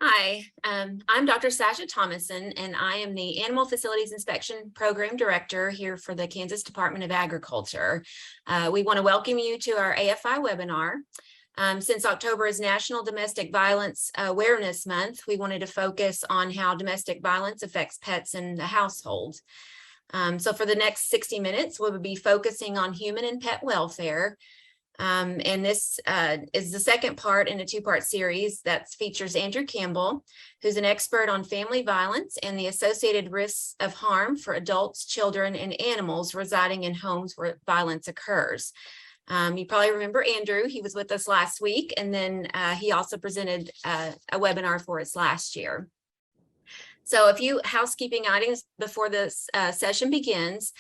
Hi, I'm Dr. Sasha Thomason, and I am the Animal Facilities Inspection Program Director here for the Kansas Department of Agriculture. We want to welcome you to our AFI webinar. Since October is National Domestic Violence Awareness Month, we wanted to focus on how domestic violence affects pets in the household. So for the next 60 minutes, we'll be focusing on human and pet welfare. And this is the second part in a two-part series that features Andrew Campbell, who's an expert on family violence and the associated risks of harm for adults, children, and animals residing in homes where violence occurs. You probably remember Andrew. He was with us last week, and then he also presented a webinar for us last year. So a few housekeeping items before this session begins.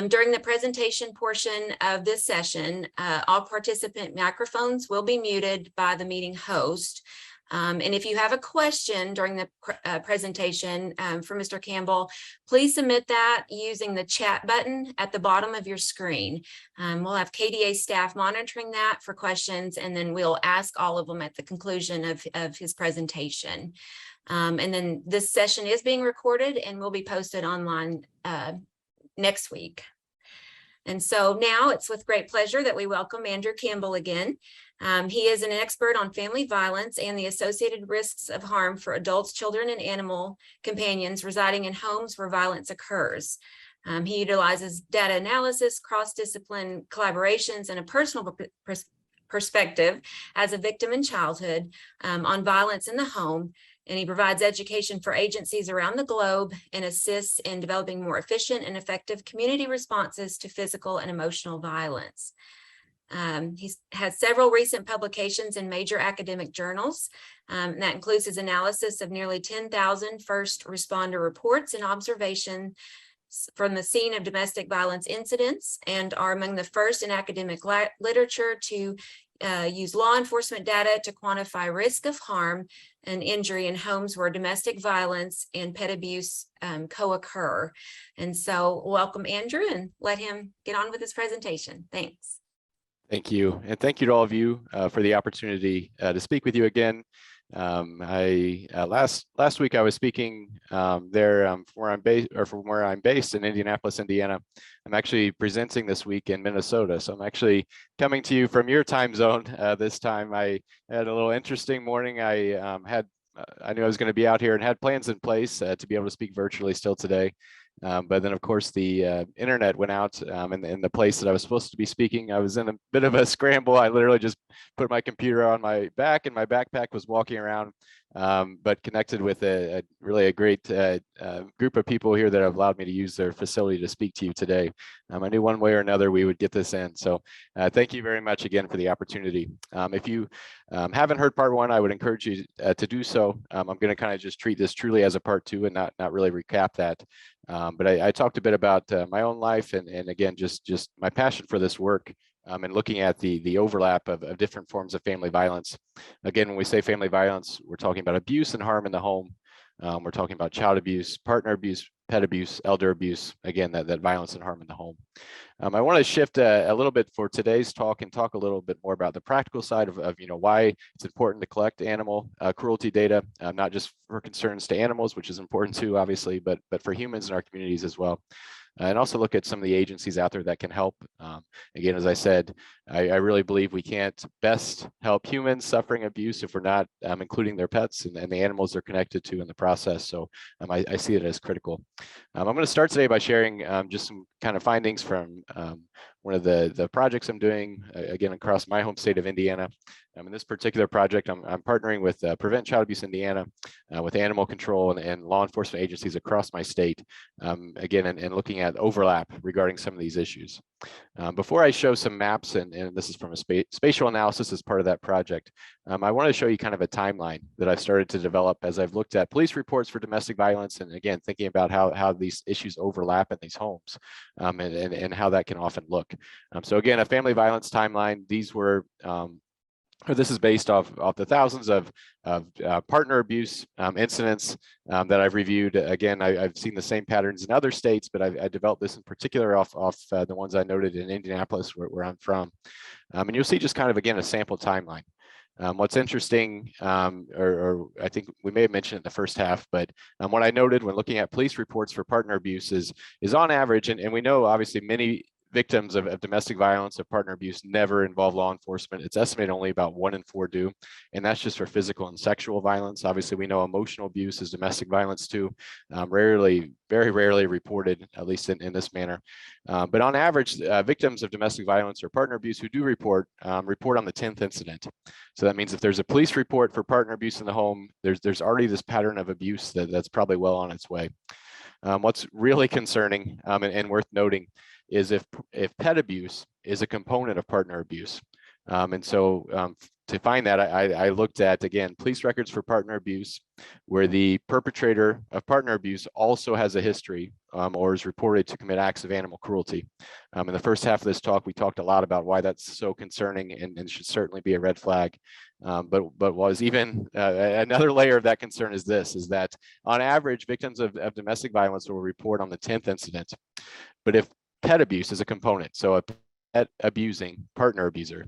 During the presentation portion of this session, all participant microphones will be muted by the meeting host. And if you have a question during the presentation for Mr. Campbell, please submit that using the chat button at the bottom of your screen. We'll have KDA staff monitoring that for questions, and then we'll ask all of them at the conclusion of his presentation. And then this session is being recorded and will be posted online next week. And so now it's with great pleasure that we welcome Andrew Campbell again. He is an expert on family violence and the associated risks of harm for adults, children, and animal companions residing in homes where violence occurs. He utilizes data analysis, cross-discipline collaborations, and a personal perspective as a victim in childhood on violence in the home. And he provides education for agencies around the globe and assists in developing more efficient and effective community responses to physical and emotional violence. He's had several recent publications in major academic journals. And that includes his analysis of nearly 10,000 first responder reports and observations from the scene of domestic violence incidents, and are among the first in academic literature to use law enforcement data to quantify risk of harm and injury in homes where domestic violence and pet abuse co-occur. And so welcome Andrew, and let him get on with his presentation. Thanks. Thank you. And thank you to all of you for the opportunity to speak with you again. Last week I was speaking there from where I'm based in Indianapolis, Indiana. I'm actually presenting this week in Minnesota, so I'm actually coming to you from your time zone this time. I had a little interesting morning. I knew I was going to be out here and had plans in place to be able to speak virtually still today. But then, of course, the internet went out in the place that I was supposed to be speaking. I was in a bit of a scramble. I literally just put my computer on my back, and my backpack was walking around, but connected with a really great group of people here that have allowed me to use their facility to speak to you today. I knew one way or another we would get this in. So thank you very much again for the opportunity. If you haven't heard part one, I would encourage you to do so. I'm going to kind of just treat this truly as a part two and not really recap that. But I talked a bit about my own life and again, just my passion for this work and looking at the overlap of different forms of family violence. Again, when we say family violence, we're talking about abuse and harm in the home. We're talking about child abuse, partner abuse, pet abuse, elder abuse, again, that violence and harm in the home. I want to shift a little bit for today's talk and talk a little bit more about the practical side of why it's important to collect animal cruelty data, not just for concerns to animals, which is important too, obviously, but for humans in our communities as well. And also look at some of the agencies out there that can help. Again, as I said, I really believe we can't best help humans suffering abuse if we're not including their pets and the animals they're connected to in the process. So I see it as critical. I'm going to start today by sharing just some kind of findings from one of the projects I'm doing, again, across my home state of Indiana. In this particular project, I'm partnering with Prevent Child Abuse Indiana, with animal control and law enforcement agencies across my state, again, and looking at overlap regarding some of these issues. Before I show some maps, and this is from a spatial analysis as part of that project, I want to show you kind of a timeline that I've started to develop as I've looked at police reports for domestic violence, and again, thinking about how these issues overlap in these homes, and how that can often look. So again, a family violence timeline. These were this is based off the thousands of partner abuse incidents that I've reviewed. Again, I've seen the same patterns in other states, but I developed this in particular off the ones I noted in Indianapolis, where I'm from. And you'll see just kind of, again, a sample timeline. What's interesting, or I think we may have mentioned it in the first half, but what I noted when looking at police reports for partner abuse is on average, and we know obviously many victims of domestic violence, of partner abuse, never involve law enforcement. It's estimated only about 1 in 4 do, and that's just for physical and sexual violence. Obviously, we know emotional abuse is domestic violence too, rarely, very rarely reported, at least in this manner. But on average, victims of domestic violence or partner abuse who do report on the 10th incident. So that means if there's a police report for partner abuse in the home, there's already this pattern of abuse that's probably well on its way. What's really concerning and worth noting is if pet abuse is a component of partner abuse. And so to find that, I looked at, again, police records for partner abuse, where the perpetrator of partner abuse also has a history or is reported to commit acts of animal cruelty. In the first half of this talk, we talked a lot about why that's so concerning and should certainly be a red flag. But was even another layer of that concern is that on average, victims of domestic violence will report on the 10th incident. But if pet abuse is a component, so a pet abusing partner abuser,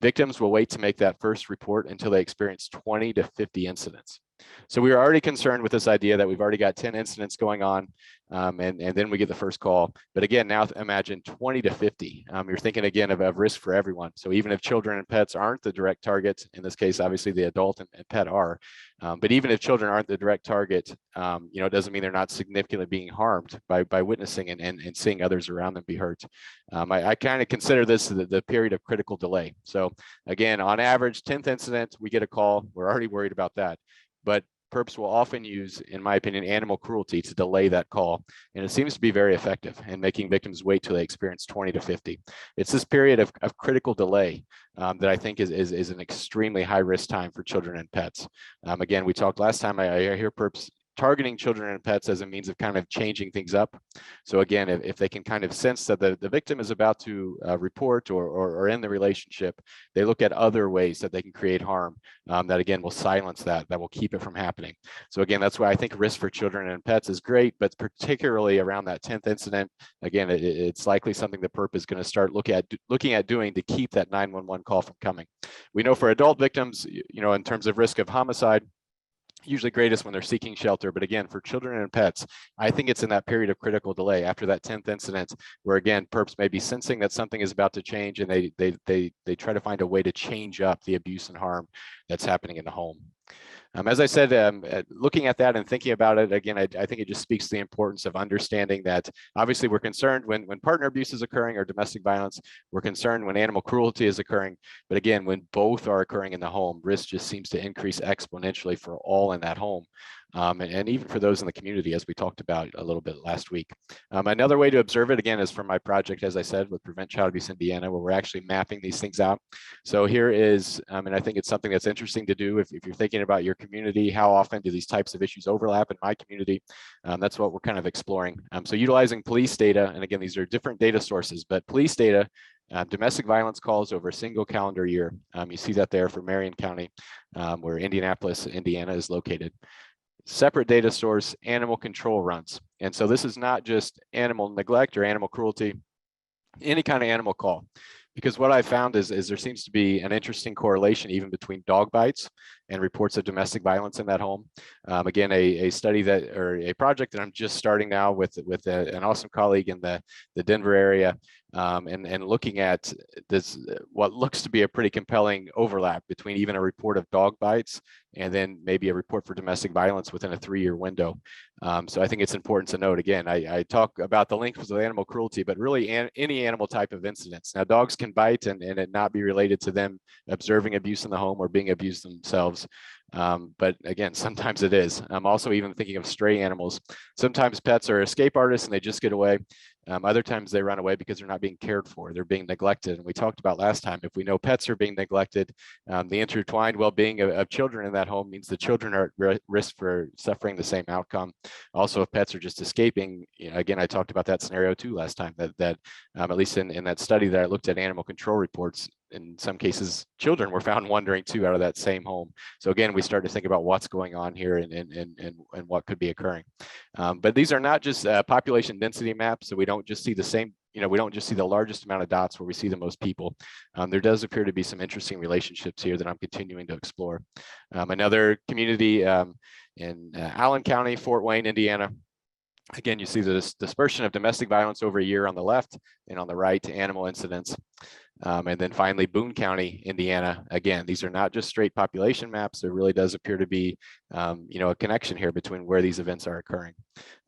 victims will wait to make that first report until they experience 20 to 50 incidents. So we were already concerned with this idea that we've already got 10 incidents going on, and then we get the first call. But again, now imagine 20 to 50. You're thinking again of risk for everyone. So even if children and pets aren't the direct target, in this case, obviously the adult and pet are, but even if children aren't the direct target, it doesn't mean they're not significantly being harmed by witnessing and seeing others around them be hurt. I kind of consider this the period of critical delay. So again, on average, 10th incident, we get a call. We're already worried about that. But perps will often use, in my opinion, animal cruelty to delay that call. And it seems to be very effective in making victims wait till they experience 20 to 50. It's this period of critical delay that I think is an extremely high risk time for children and pets. Again, we talked last time, I hear perps targeting children and pets as a means of kind of changing things up. So again, if they can kind of sense that the victim is about to report or end the relationship, they look at other ways that they can create harm that again will silence that will keep it from happening. So again, that's why I think risk for children and pets is great, but particularly around that 10th incident, again, it's likely something the perp is going to start looking at doing to keep that 911 call from coming. We know for adult victims, in terms of risk of homicide, usually greatest when they're seeking shelter. But again, for children and pets, I think it's in that period of critical delay after that 10th incident where, again, perps may be sensing that something is about to change and they try to find a way to change up the abuse and harm that's happening in the home. As I said, looking at that and thinking about it, again, I think it just speaks to the importance of understanding that obviously we're concerned when partner abuse is occurring or domestic violence, we're concerned when animal cruelty is occurring. But again, when both are occurring in the home, risk just seems to increase exponentially for all in that home. And even for those in the community, as we talked about a little bit last week. Another way to observe it, again, is from my project, as I said, with Prevent Child Abuse Indiana, where we're actually mapping these things out. So here is, and I think it's something that's interesting to do if you're thinking about your community, how often do these types of issues overlap in my community? That's what we're kind of exploring. So utilizing police data, and again, these are different data sources, but police data, domestic violence calls over a single calendar year. You see that there for Marion County, where Indianapolis, Indiana is located. Separate data source, animal control runs. And so this is not just animal neglect or animal cruelty, any kind of animal call. Because what I found is there seems to be an interesting correlation even between dog bites and reports of domestic violence in that home. Again, a study or a project that I'm just starting now with an awesome colleague in the Denver area, and looking at this, what looks to be a pretty compelling overlap between even a report of dog bites and then maybe a report for domestic violence within a 3-year window. So I think it's important to note, again, I talk about the links with animal cruelty, but really any animal type of incidents. Now, dogs can bite and it not be related to them observing abuse in the home or being abused themselves. But again, sometimes it is. I'm also even thinking of stray animals. Sometimes pets are escape artists and they just get away. Other times they run away because they're not being cared for. They're being neglected. And we talked about last time, if we know pets are being neglected, the intertwined well-being of children in that home means the children are at risk for suffering the same outcome. Also, if pets are just escaping, again, I talked about that scenario too last time, that at least in that study that I looked at animal control reports, in some cases, children were found wandering too out of that same home. So again, we start to think about what's going on here and what could be occurring. But these are not just population density maps. So we don't just see the same we don't just see the largest amount of dots where we see the most people. There does appear to be some interesting relationships here that I'm continuing to explore. Another community in Allen County, Fort Wayne, Indiana. Again, you see the dispersion of domestic violence over a year on the left, and on the right, animal incidents. And then finally, Boone County, Indiana. Again, these are not just straight population maps. There really does appear to be, a connection here between where these events are occurring.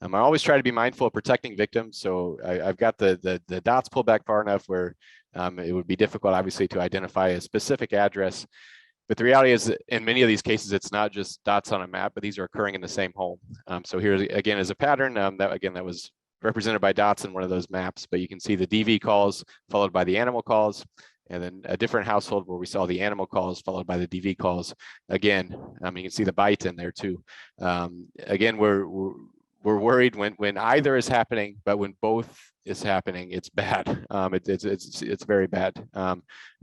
I always try to be mindful of protecting victims. So I've got the dots pulled back far enough where it would be difficult, obviously, to identify a specific address. But the reality is that in many of these cases, it's not just dots on a map, but these are occurring in the same home. So here again is a pattern that was represented by dots in one of those maps, but you can see the DV calls followed by the animal calls, and then a different household where we saw the animal calls followed by the DV calls. Again, you can see the bite in there too. Again, we're worried when either is happening, but when both is happening, it's bad. It's very bad.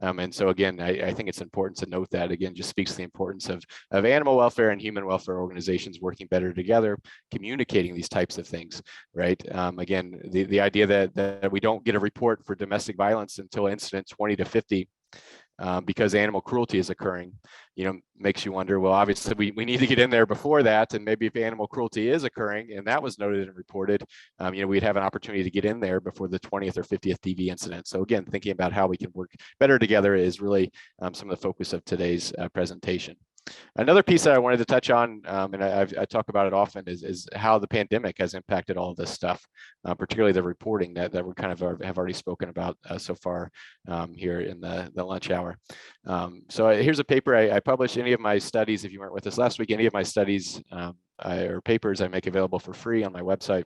And so again, I think it's important to note that. Again, just speaks to the importance of animal welfare and human welfare organizations working better together, communicating these types of things, right? Again, the idea that we don't get a report for domestic violence until incident 20 to 50 because animal cruelty is occurring, makes you wonder, well, obviously we need to get in there before that. And maybe if animal cruelty is occurring and that was noted and reported, we'd have an opportunity to get in there before the 20th or 50th DV incident. So again, thinking about how we can work better together is really some of the focus of today's presentation. Another piece that I wanted to touch on, and I talk about it often, is how the pandemic has impacted all of this stuff, particularly the reporting that we kind of have already spoken about so far here in the lunch hour. So here's a paper I published. Any of my studies, if you weren't with us last week, any of my studies or papers I make available for free on my website,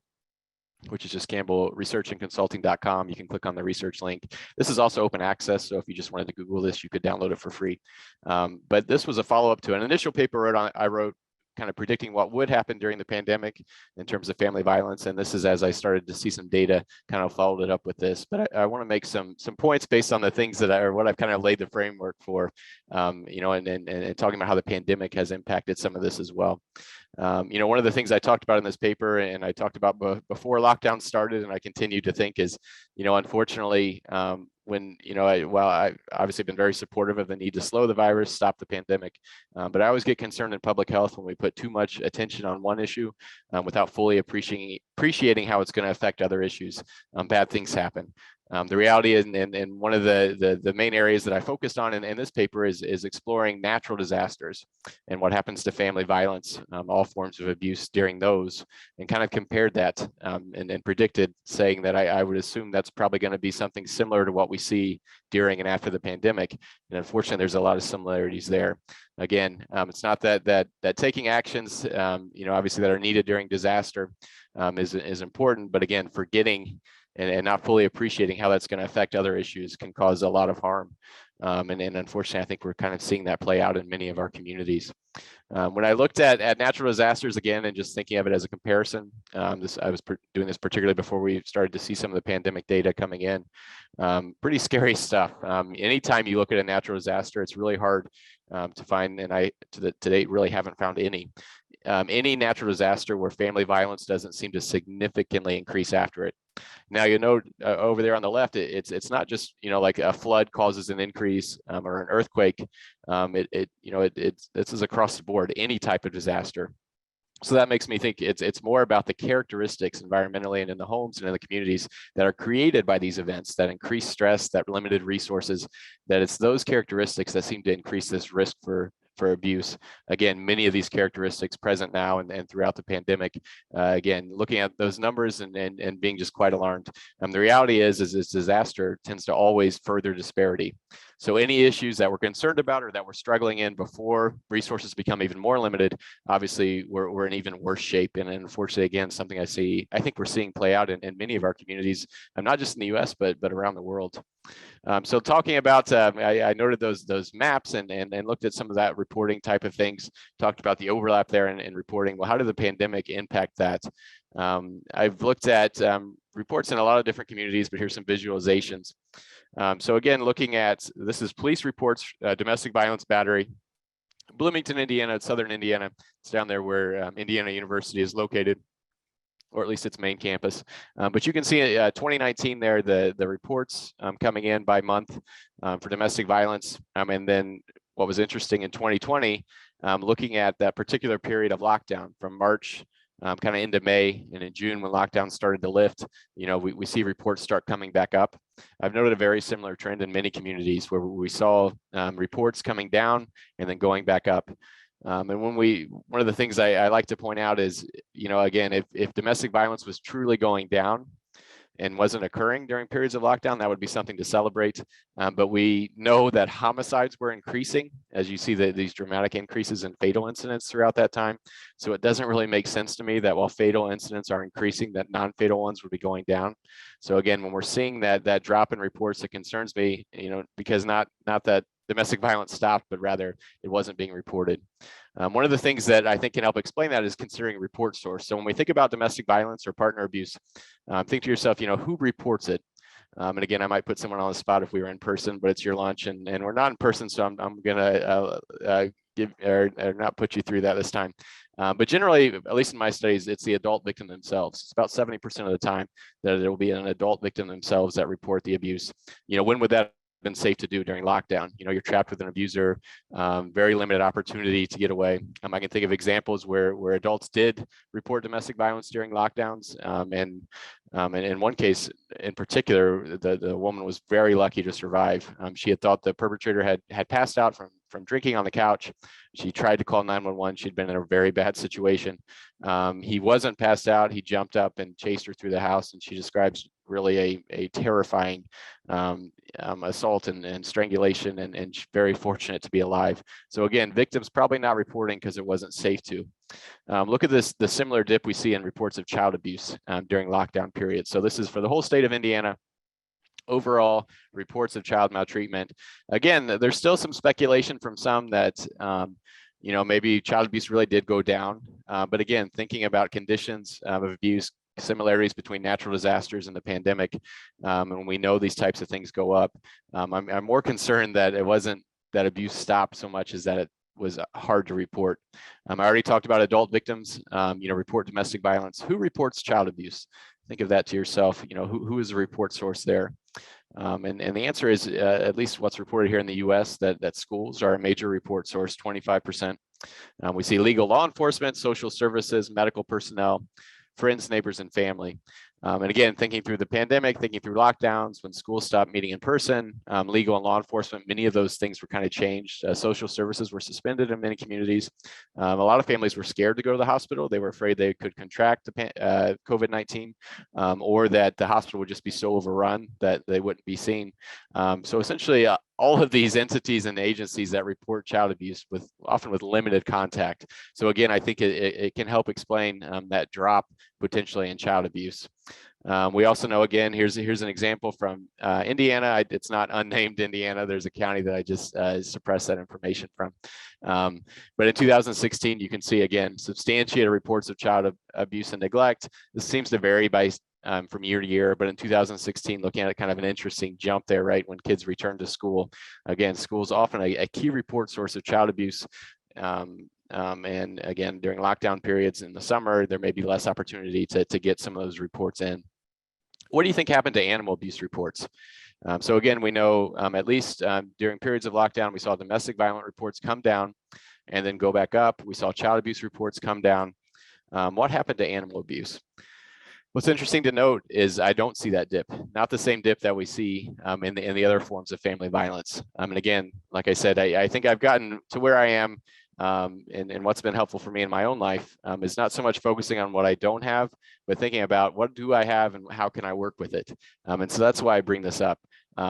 which is just campbellresearchandconsulting.com. You can click on the research link. This is also open access, so if you just wanted to Google this, you could download it for free. But this was a follow-up to an initial paper I wrote kind of predicting what would happen during the pandemic in terms of family violence. And this is as I started to see some data, kind of followed it up with this. But I want to make some points based on the things that what I've kind of laid the framework for, and talking about how the pandemic has impacted some of this as well. One of the things I talked about in this paper, and I talked about before lockdown started, and I continue to think is, unfortunately, when, I've obviously been very supportive of the need to slow the virus, stop the pandemic, but I always get concerned in public health when we put too much attention on one issue without fully appreciating how it's going to affect other issues. Bad things happen. The reality is, and one of the main areas that I focused on in this paper is exploring natural disasters and what happens to family violence, all forms of abuse during those, and kind of compared that and predicted, saying that I would assume that's probably going to be something similar to what we see during and after the pandemic. And unfortunately, there's a lot of similarities there. Again, it's not that taking actions, obviously that are needed during disaster is important, but again, forgetting and not fully appreciating how that's going to affect other issues can cause a lot of harm. And unfortunately, I think we're kind of seeing that play out in many of our communities. When I looked at natural disasters again, and just thinking of it as a comparison, I was doing this particularly before we started to see some of the pandemic data coming in. Pretty scary stuff. Anytime you look at a natural disaster, it's really hard to find, and I to date really haven't found any natural disaster where family violence doesn't seem to significantly increase after it. Now, over there on the left, it's not just, like a flood causes an increase or an earthquake. This is across the board, any type of disaster. So that makes me think it's more about the characteristics environmentally and in the homes and in the communities that are created by these events, that increase stress, that limited resources, that it's those characteristics that seem to increase this risk for abuse. Again, many of these characteristics present now and throughout the pandemic. Again, looking at those numbers and being just quite alarmed. The reality is this disaster tends to always further disparity. So any issues that we're concerned about or that we're struggling in before resources become even more limited, obviously we're in even worse shape. And unfortunately, again, something I think we're seeing play out in many of our communities, not just in the US, but around the world. So talking about, I noted those maps and looked at some of that reporting type of things, talked about the overlap there in reporting. Well, how did the pandemic impact that? I've looked at reports in a lot of different communities, but here's some visualizations. So again, looking at, this is police reports, domestic violence battery, Bloomington, Indiana, southern Indiana. It's down there where Indiana University is located. or at least its main campus. But you can see 2019 there, the reports coming in by month for domestic violence. And then what was interesting in 2020, looking at that particular period of lockdown from March kind of into May, and in June when lockdown started to lift, we see reports start coming back up. I've noted a very similar trend in many communities where we saw reports coming down and then going back up. And one of the things I like to point out is, again, if domestic violence was truly going down and wasn't occurring during periods of lockdown, that would be something to celebrate. But we know that homicides were increasing, as you see these dramatic increases in fatal incidents throughout that time. So it doesn't really make sense to me that while fatal incidents are increasing, that non-fatal ones would be going down. So again, when we're seeing that drop in reports, it concerns me, because not that domestic violence stopped, but rather it wasn't being reported. One of the things that I think can help explain that is considering a report source. So when we think about domestic violence or partner abuse, think to yourself, who reports it? And again, I might put someone on the spot if we were in person, but it's your lunch and we're not in person. So I'm gonna give or not put you through that this time. But generally, at least in my studies, it's the adult victim themselves. It's about 70% of the time that it will be an adult victim themselves that report the abuse. When would that been safe to do during lockdown? You're trapped with an abuser, very limited opportunity to get away. I can think of examples where adults did report domestic violence during lockdowns, and in one case in particular, the woman was very lucky to survive. She had thought the perpetrator had passed out from drinking on the couch. She tried to call 911. She'd been in a very bad situation. He wasn't passed out. He jumped up and chased her through the house, and she describes really a terrifying assault and strangulation, and very fortunate to be alive. So again, victims probably not reporting because it wasn't safe to. Look at the similar dip we see in reports of child abuse during lockdown periods. So this is for the whole state of Indiana. Overall reports of child maltreatment. Again, there's still some speculation from some that maybe child abuse really did go down. But again, thinking about conditions of abuse, similarities between natural disasters and the pandemic, and we know these types of things go up. I'm more concerned that it wasn't that abuse stopped so much as that it was hard to report. I already talked about adult victims, report domestic violence. Who reports child abuse? Think of that to yourself. Who is the report source there? And the answer is, at least what's reported here in the US, that schools are a major report source, 25%. We see legal law enforcement, social services, medical personnel, friends, neighbors, and family. And again, thinking through the pandemic, thinking through lockdowns, when schools stopped meeting in person, legal and law enforcement, many of those things were kind of changed. Social services were suspended in many communities. A lot of families were scared to go to the hospital. They were afraid they could contract COVID-19, or that the hospital would just be so overrun that they wouldn't be seen. So essentially, all of these entities and agencies that report child abuse often with limited contact. So again, I think it can help explain that drop potentially in child abuse. We also know, again, here's an example from Indiana. It's not unnamed Indiana. There's a county that I just suppressed that information from. But in 2016, you can see, again, substantiated reports of child abuse and neglect. This seems to vary by from year to year, but in 2016, looking at it, kind of an interesting jump there, right? When kids return to school. Again, school is often a key report source of child abuse. And again, during lockdown periods in the summer, there may be less opportunity to get some of those reports in. What do you think happened to animal abuse reports? So again, we know at least during periods of lockdown, we saw domestic violence reports come down and then go back up. We saw child abuse reports come down. What happened to animal abuse? What's interesting to note is I don't see that dip, not the same dip that we see in the other forms of family violence. And again, like I said, I think I've gotten to where I am, and what's been helpful for me in my own life is not so much focusing on what I don't have, but thinking about what do I have and how can I work with it. And so that's why I bring this up.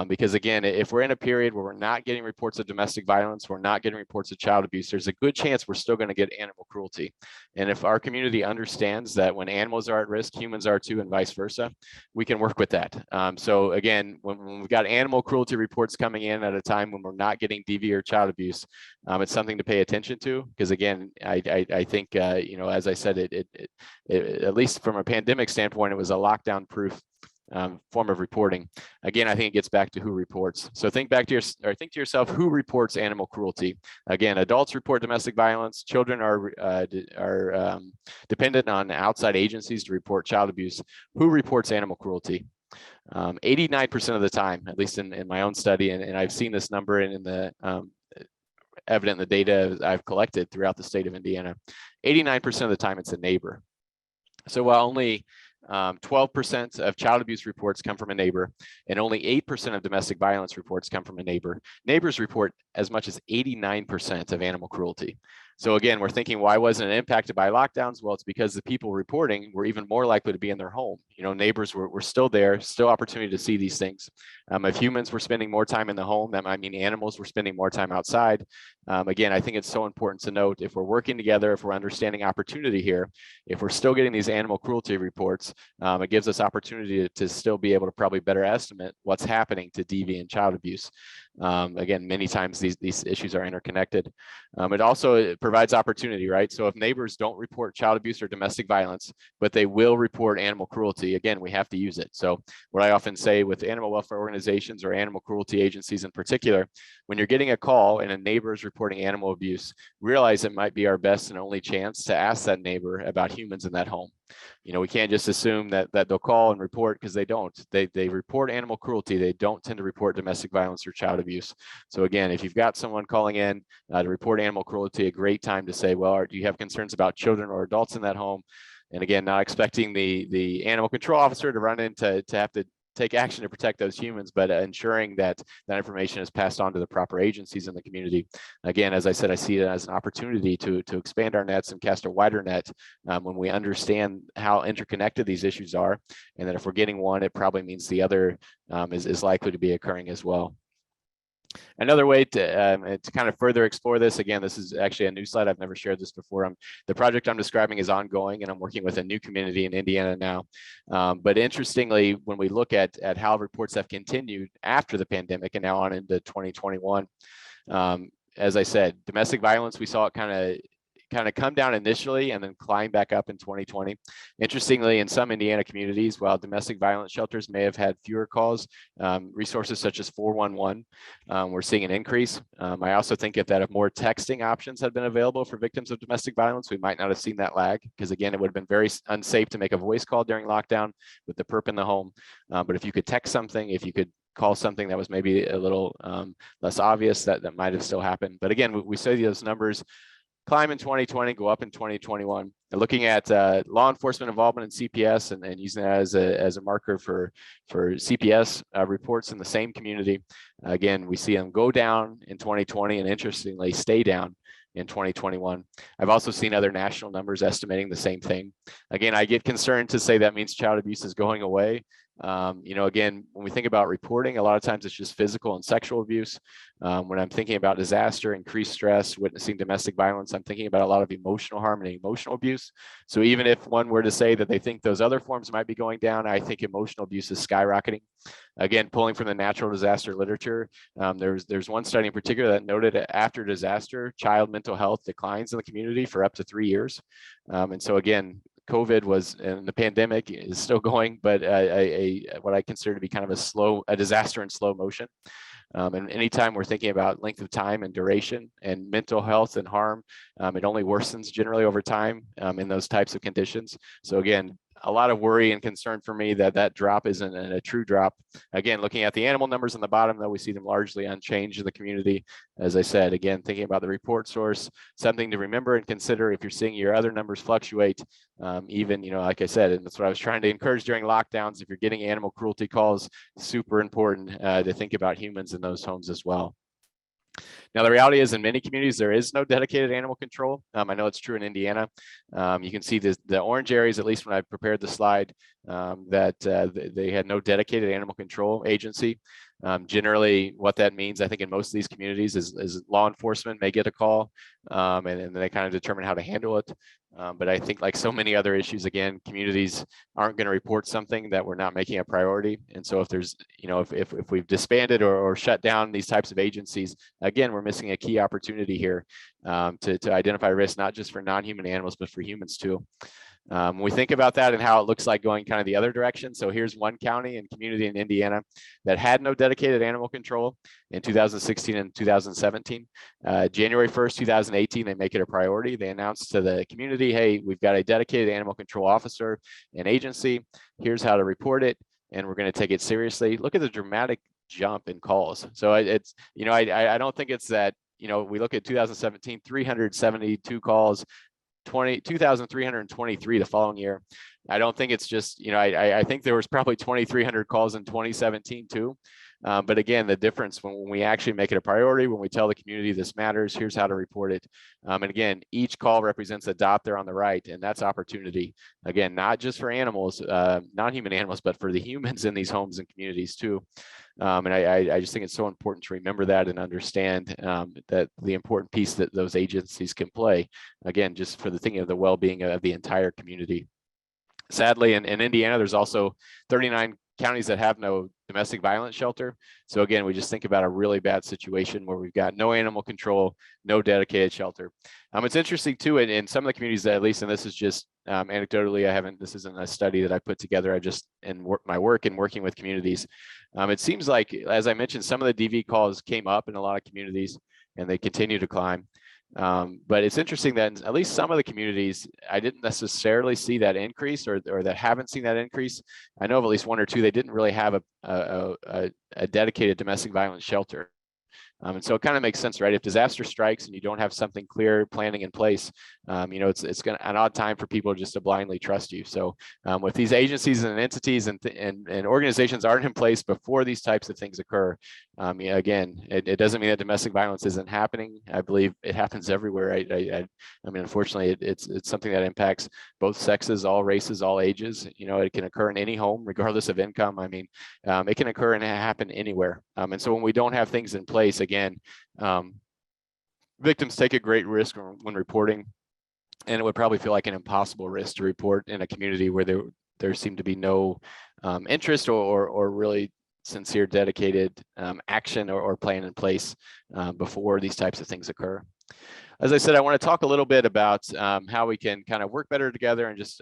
Because again, if we're in a period where we're not getting reports of domestic violence, we're not getting reports of child abuse, there's a good chance we're still going to get animal cruelty. And if our community understands that when animals are at risk, humans are too, and vice versa, we can work with that. So again, when we've got animal cruelty reports coming in at a time when we're not getting DV or child abuse, it's something to pay attention to. Because again, I think, as I said, it at least from a pandemic standpoint, it was a lockdown-proof form of reporting. Again, I think it gets back to who reports. So think to yourself, who reports animal cruelty? Again, adults report domestic violence. Children are dependent on outside agencies to report child abuse. Who reports animal cruelty? 89% of the time, at least in my own study, and I've seen this number in the evident in the data I've collected throughout the state of Indiana, 89% of the time it's a neighbor. So while only 12% of child abuse reports come from a neighbor, and only 8% of domestic violence reports come from a neighbor, neighbors report as much as 89% of animal cruelty. So again, we're thinking, why wasn't it impacted by lockdowns? Well, it's because the people reporting were even more likely to be in their home. You know, neighbors were still there, still opportunity to see these things. If humans were spending more time in the home, that might mean animals were spending more time outside. Again, I think it's so important to note, if we're working together, if we're understanding opportunity here, if we're still getting these animal cruelty reports, it gives us opportunity to still be able to probably better estimate what's happening to DV and child abuse. Again, many times these issues are interconnected. It also provides opportunity, right? So if neighbors don't report child abuse or domestic violence, but they will report animal cruelty, again, we have to use it. So what I often say with animal welfare organizations or animal cruelty agencies in particular, when you're getting a call and a neighbor is reporting animal abuse, realize it might be our best and only chance to ask that neighbor about humans in that home. You know, we can't just assume that they'll call and report, because they don't. They report animal cruelty. They don't tend to report domestic violence or child abuse. So again, if you've got someone calling in to report animal cruelty, a great time to say, well, do you have concerns about children or adults in that home? And again, not expecting the animal control officer to run in to have to take action to protect those humans, but ensuring that that information is passed on to the proper agencies in the community. Again, as I said, I see it as an opportunity to expand our nets and cast a wider net when we understand how interconnected these issues are, and that if we're getting one, it probably means the other is likely to be occurring as well. Another way to kind of further explore this, again, this is actually a new slide. I've never shared this before. The project I'm describing is ongoing, and I'm working with a new community in Indiana now. But interestingly, when we look at how reports have continued after the pandemic and now on into 2021, as I said, domestic violence, we saw it kind of come down initially and then climb back up in 2020. Interestingly, in some Indiana communities, while domestic violence shelters may have had fewer calls, resources such as 411, we're seeing an increase. I also think that if more texting options had been available for victims of domestic violence, we might not have seen that lag, because again, it would have been very unsafe to make a voice call during lockdown with the perp in the home. But if you could text something, if you could call something that was maybe a little less obvious, that might have still happened. But again, we see those numbers climb in 2020, go up in 2021. And looking at law enforcement involvement in CPS and using that as a marker for CPS reports in the same community, again, we see them go down in 2020 and interestingly stay down in 2021. I've also seen other national numbers estimating the same thing. Again, I get concerned to say that means child abuse is going away. You know, again, when we think about reporting, a lot of times it's just physical and sexual abuse. When I'm thinking about disaster, increased stress, witnessing domestic violence, I'm thinking about a lot of emotional harm and emotional abuse. So even if one were to say that they think those other forms might be going down, I think emotional abuse is skyrocketing. Again, pulling from the natural disaster literature, there's one study in particular that noted that after disaster, child mental health declines in the community for up to 3 years. And so again, COVID was, and the pandemic is still going, but what I consider to be kind of a disaster in slow motion. And anytime we're thinking about length of time and duration and mental health and harm, it only worsens generally over time in those types of conditions. So again, a lot of worry and concern for me that drop isn't a true drop. Again, looking at the animal numbers on the bottom, though, we see them largely unchanged in the community. As I said, again, thinking about the report source, something to remember and consider if you're seeing your other numbers fluctuate, even, you know, like I said, and that's what I was trying to encourage during lockdowns, if you're getting animal cruelty calls, super important to think about humans in those homes as well. Now, the reality is in many communities, there is no dedicated animal control. I know it's true in Indiana. You can see the orange areas, at least when I prepared the slide, that they had no dedicated animal control agency. Generally, what that means, I think in most of these communities is law enforcement may get a call and they kind of determine how to handle it. But I think like so many other issues, again, communities aren't going to report something that we're not making a priority. And so if there's, you know, if we've disbanded or shut down these types of agencies, again, we're missing a key opportunity here to identify risk, not just for non-human animals, but for humans too. When we think about that and how it looks like going kind of the other direction. So here's one county and community in Indiana that had no dedicated animal control in 2016 and 2017. January 1st, 2018, they make it a priority. They announced to the community, hey, we've got a dedicated animal control officer and agency. Here's how to report it, and we're going to take it seriously. Look at the dramatic jump in calls. So it's, you know, I don't think it's that, you know, we look at 2017, 372 calls, 2,323 the following year. I don't think it's just, you know, I think there was probably 2,300 calls in 2017 too. But again, the difference when we actually make it a priority, when we tell the community this matters, here's how to report it. And again, each call represents a dot there on the right, and that's opportunity. Again, not just for animals, non-human animals, but for the humans in these homes and communities too. And I just think it's so important to remember that and understand that the important piece that those agencies can play, again, just for the thinking of the well-being of the entire community. Sadly, in Indiana, there's also 39 counties that have no domestic violence shelter. So again, we just think about a really bad situation where we've got no animal control, no dedicated shelter. It's interesting too, in some of the communities that, at least, and this is just anecdotally, this isn't a study that I put together, I just, in my work and working with communities, it seems like, as I mentioned, some of the DV calls came up in a lot of communities and they continue to climb. But it's interesting that in at least some of the communities, I didn't necessarily see that increase, or that haven't seen that increase. I know of at least one or two, they didn't really have a dedicated domestic violence shelter. And so it kind of makes sense, right? If disaster strikes and you don't have something clear planning in place, you know, it's going to an odd time for people just to blindly trust you. So if these agencies and entities and organizations aren't in place before these types of things occur, yeah, again, it doesn't mean that domestic violence isn't happening. I believe it happens everywhere. I mean, unfortunately, it's something that impacts both sexes, all races, all ages. You know, it can occur in any home, regardless of income. I mean, it can occur and happen anywhere. And so when we don't have things in place, again, victims take a great risk when reporting, and it would probably feel like an impossible risk to report in a community where there seemed to be no interest or really sincere, dedicated action or plan in place before these types of things occur. As I said, I want to talk a little bit about how we can kind of work better together, and just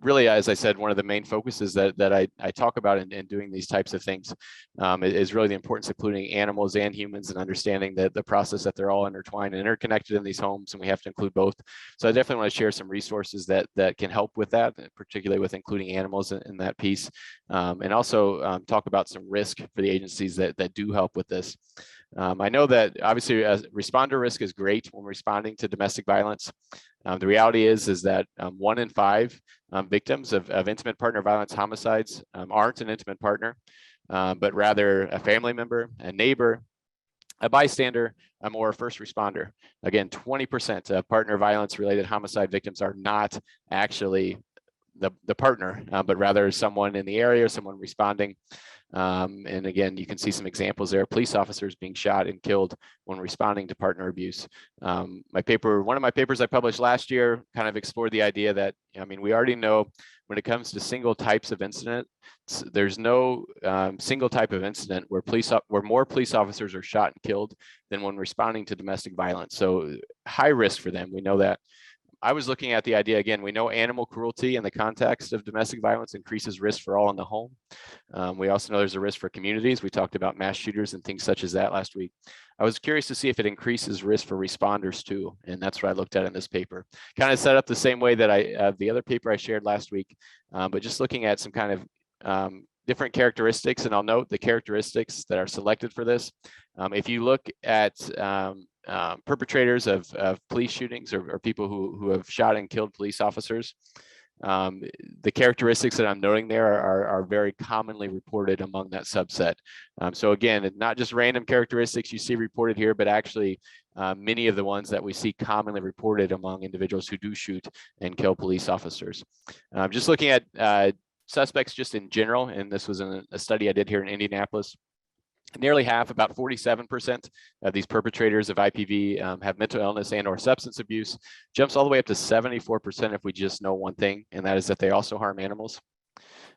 really, as I said, one of the main focuses that I talk about in doing these types of things is really the importance of including animals and humans, and understanding that the process that they're all intertwined and interconnected in these homes, and we have to include both. So I definitely want to share some resources that can help with that, particularly with including animals in that piece, and also talk about some risk for the agencies that do help with this. I know that obviously responder risk is great when responding to domestic violence. The reality is that 1 in 5 victims of intimate partner violence homicides aren't an intimate partner, but rather a family member, a neighbor, a bystander, or a first responder. Again, 20% of partner violence related homicide victims are not actually the partner, but rather someone in the area, someone responding. And again, you can see some examples there: police officers being shot and killed when responding to partner abuse. One of my papers I published last year kind of explored the idea that, I mean, we already know when it comes to single types of incident, there's no single type of incident where more police officers are shot and killed than when responding to domestic violence. So high risk for them, we know that. I was looking at the idea, again, we know animal cruelty in the context of domestic violence increases risk for all in the home. We also know there's a risk for communities. We talked about mass shooters and things such as that last week. I was curious to see if it increases risk for responders too, and that's what I looked at in this paper. Kind of set up the same way that the other paper I shared last week, but just looking at some kind of different characteristics, and I'll note the characteristics that are selected for this. If you look at perpetrators of police shootings, or people who have shot and killed police officers, the characteristics that I'm noting there are very commonly reported among that subset. So again, not just random characteristics you see reported here, but actually many of the ones that we see commonly reported among individuals who do shoot and kill police officers. Just looking at suspects just in general, and this was a study I did here in Indianapolis. Nearly half, about 47% of these perpetrators of IPV have mental illness and or substance abuse. Jumps all the way up to 74% if we just know one thing, and that is that they also harm animals.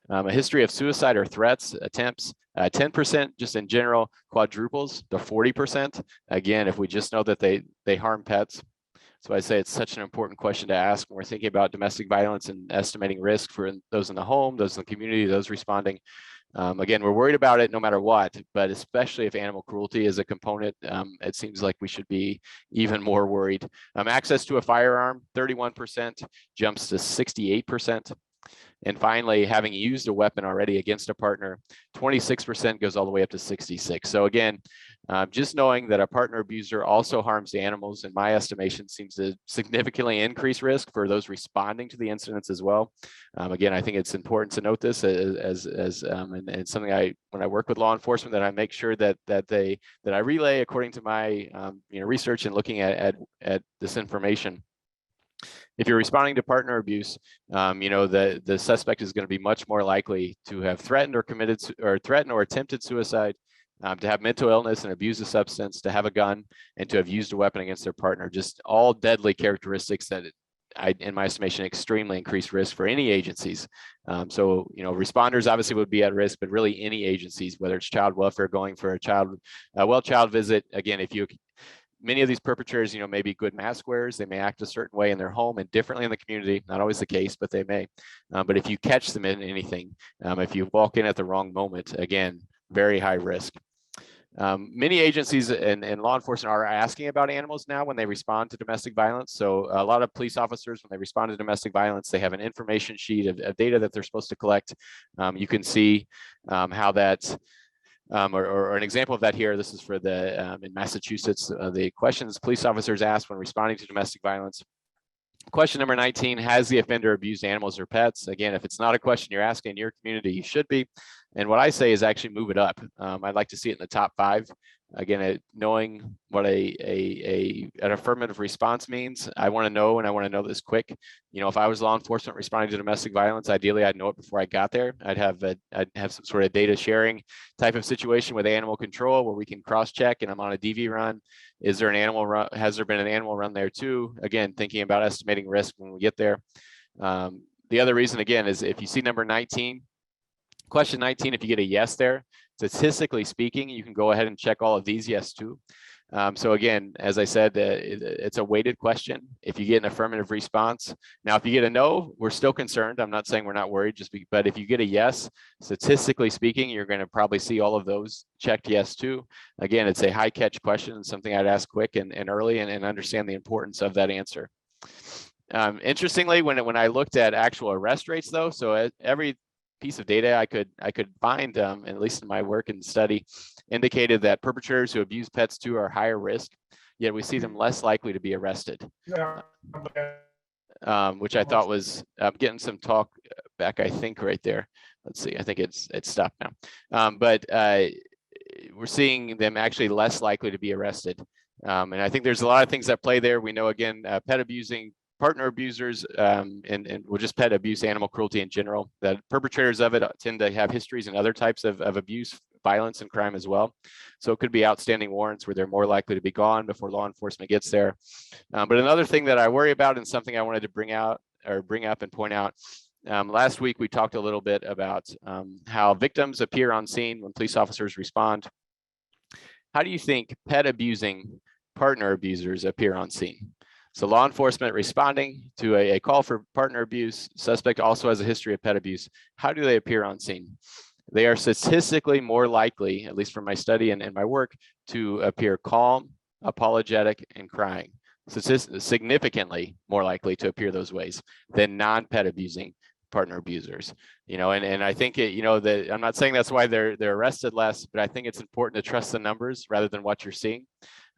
A history of suicide or threats, attempts, 10% just in general, quadruples to 40%. Again, if we just know that they harm pets. So I say it's such an important question to ask when we're thinking about domestic violence and estimating risk for those in the home, those in the community, those responding. Again, we're worried about it no matter what, but especially if animal cruelty is a component, it seems like we should be even more worried. Access to a firearm, 31%, jumps to 68%. And finally, having used a weapon already against a partner, 26% goes all the way up to 66. So again, just knowing that a partner abuser also harms the animals, in my estimation, seems to significantly increase risk for those responding to the incidents as well. Again, I think it's important to note this and something when I work with law enforcement, that I make sure that I relay according to my research and looking at this information. If you're responding to partner abuse, the suspect is going to be much more likely to have threatened or attempted suicide, to have mental illness and abuse a substance, to have a gun, and to have used a weapon against their partner. Just all deadly characteristics that, in my estimation, extremely increased risk for any agencies. So, responders obviously would be at risk, but really any agencies, whether it's child welfare going for a child visit. Again, many of these perpetrators, may be good mask wearers. They may act a certain way in their home and differently in the community. Not always the case, but they may. But if you catch them in anything, if you walk in at the wrong moment, again, very high risk. Many agencies and law enforcement are asking about animals now when they respond to domestic violence. So a lot of police officers, when they respond to domestic violence, they have an information sheet of data that they're supposed to collect. You can see how that or an example of that here. This is for in Massachusetts, the questions police officers ask when responding to domestic violence. Question number 19, has the offender abused animals or pets? Again, if it's not a question you're asking in your community, you should be. And what I say is actually move it up. I'd like to see it in the top 5. Again, knowing what an affirmative response means, I want to know, and I want to know this quick. If I was law enforcement responding to domestic violence, ideally I'd know it before I got there. I'd have some sort of data sharing type of situation with animal control where we can cross-check, and I'm on a DV run. Is there an animal run? Has there been an animal run there too? Again, thinking about estimating risk when we get there. The other reason, again, is if you see number 19, question 19, if you get a yes there, statistically speaking, you can go ahead and check all of these yes too. So again, as I said, it's a weighted question. If you get an affirmative response, now if you get a no, we're still concerned. I'm not saying we're not worried, but if you get a yes, statistically speaking, you're going to probably see all of those checked yes too. Again, it's a high catch question and something I'd ask quick and early and understand the importance of that answer. Interestingly, when I looked at actual arrest rates though, so every piece of data I could find, at least in my work and study, indicated that perpetrators who abuse pets too are higher risk, yet we see them less likely to be arrested. Which I thought was getting some talk back, I think, right there. Let's see, I think it's stopped now. But we're seeing them actually less likely to be arrested. And I think there's a lot of things that play there. We know, again, pet abusing, partner abusers, and we'll just pet abuse, animal cruelty in general, that perpetrators of it tend to have histories and other types of abuse, violence, and crime as well. So it could be outstanding warrants where they're more likely to be gone before law enforcement gets there. But another thing that I worry about, and something I wanted to bring up and point out, last week we talked a little bit about how victims appear on scene when police officers respond. How do you think pet abusing partner abusers appear on scene? So law enforcement responding to a call for partner abuse, suspect also has a history of pet abuse. How do they appear on scene? They are statistically more likely, at least from my study and my work, to appear calm, apologetic, and crying. Significantly more likely to appear those ways than non-pet abusing partner abusers. And I think that I'm not saying that's why they're arrested less, but I think it's important to trust the numbers rather than what you're seeing.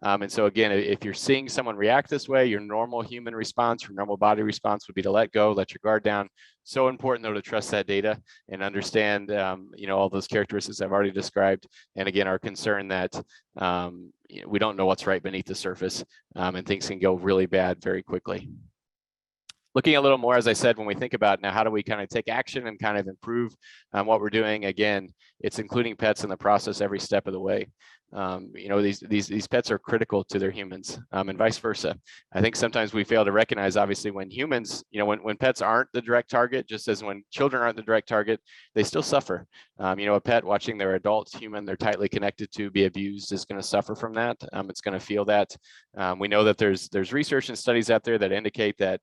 And so again, if you're seeing someone react this way, your normal human response, your normal body response would be to let go, let your guard down. So important though to trust that data and understand, all those characteristics I've already described. And again, our concern that we don't know what's right beneath the surface, and things can go really bad very quickly. Looking a little more, as I said, when we think about now, how do we kind of take action and kind of improve what we're doing? Again, it's including pets in the process every step of the way. You know, these pets are critical to their humans, and vice versa. I think sometimes we fail to recognize, obviously, when humans, you know, when pets aren't the direct target, just as when children aren't the direct target, they still suffer. You know, a pet watching their adult human they're tightly connected to be abused is going to suffer from that. It's going to feel that. We know that there's research and studies out there that indicate that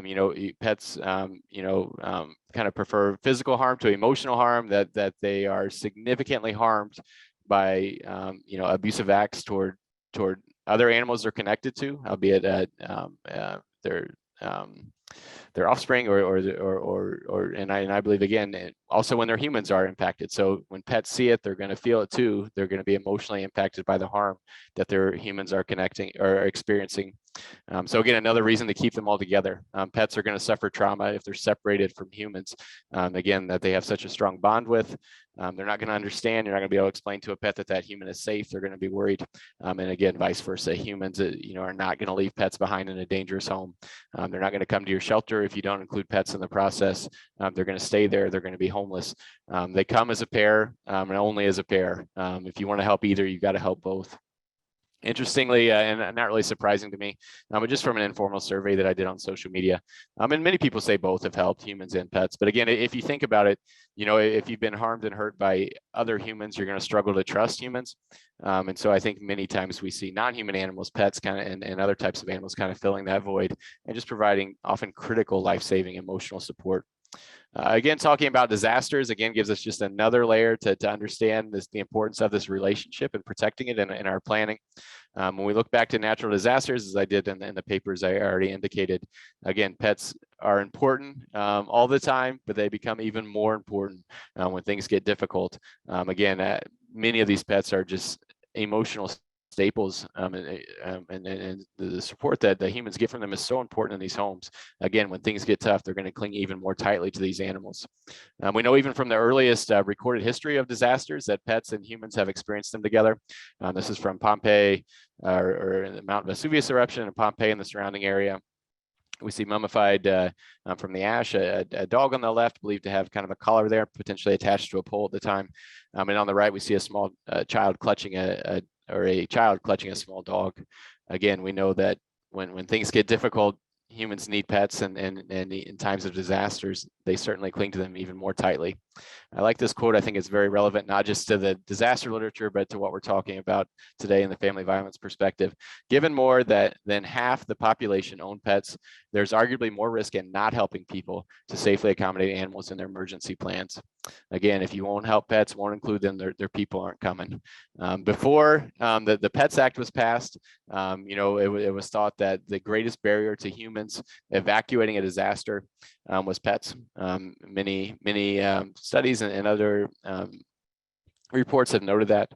you know, pets, kind of prefer physical harm to emotional harm, that they are significantly harmed by, you know, abusive acts toward other animals they're connected to, albeit their offspring and I believe, again, also when their humans are impacted. So when pets see it, they're going to feel it too. They're going to be emotionally impacted by the harm that their humans are experiencing. So again, another reason to keep them all together. Pets are going to suffer trauma if they're separated from humans. Again, that they have such a strong bond with. They're not going to understand. You're not going to be able to explain to a pet that human is safe. They're going to be worried. And again, vice versa. Humans, you know, are not going to leave pets behind in a dangerous home. They're not going to come to your shelter if you don't include pets in the process. They're going to stay there. They're going to be homeless. They come as a pair, and only as a pair. If you want to help either, you got to help both. Interestingly, and not really surprising to me, but just from an informal survey that I did on social media, and many people say both have helped, humans and pets. But again, if you think about it, you know, if you've been harmed and hurt by other humans, you're going to struggle to trust humans. And so I think many times we see non-human animals, pets kind of, and other types of animals kind of filling that void and just providing often critical life-saving emotional support. Again, talking about disasters, again, gives us just another layer to understand the importance of this relationship and protecting it in our planning. When we look back to natural disasters, as I did in the papers I already indicated, again, pets are important all the time, but they become even more important when things get difficult. Again, many of these pets are just emotional staples, and the support that the humans get from them is so important in these homes. Again, when things get tough, they're going to cling even more tightly to these animals. We know even from the earliest recorded history of disasters that pets and humans have experienced them together. This is from Pompeii, or the Mount Vesuvius eruption in Pompeii and the surrounding area. We see mummified from the ash, a dog on the left believed to have kind of a collar there, potentially attached to a pole at the time. And on the right, we see a small child clutching a small dog. Again, we know that when things get difficult, humans need pets, and in times of disasters, they certainly cling to them even more tightly. I like this quote. I think it's very relevant, not just to the disaster literature, but to what we're talking about today in the family violence perspective. Given more than half the population own pets, there's arguably more risk in not helping people to safely accommodate animals in their emergency plans. Again, if you won't help pets, won't include them, their people aren't coming. Before the Pets Act was passed, you know, it was thought that the greatest barrier to humans evacuating a disaster was pets. Many studies and other reports have noted that.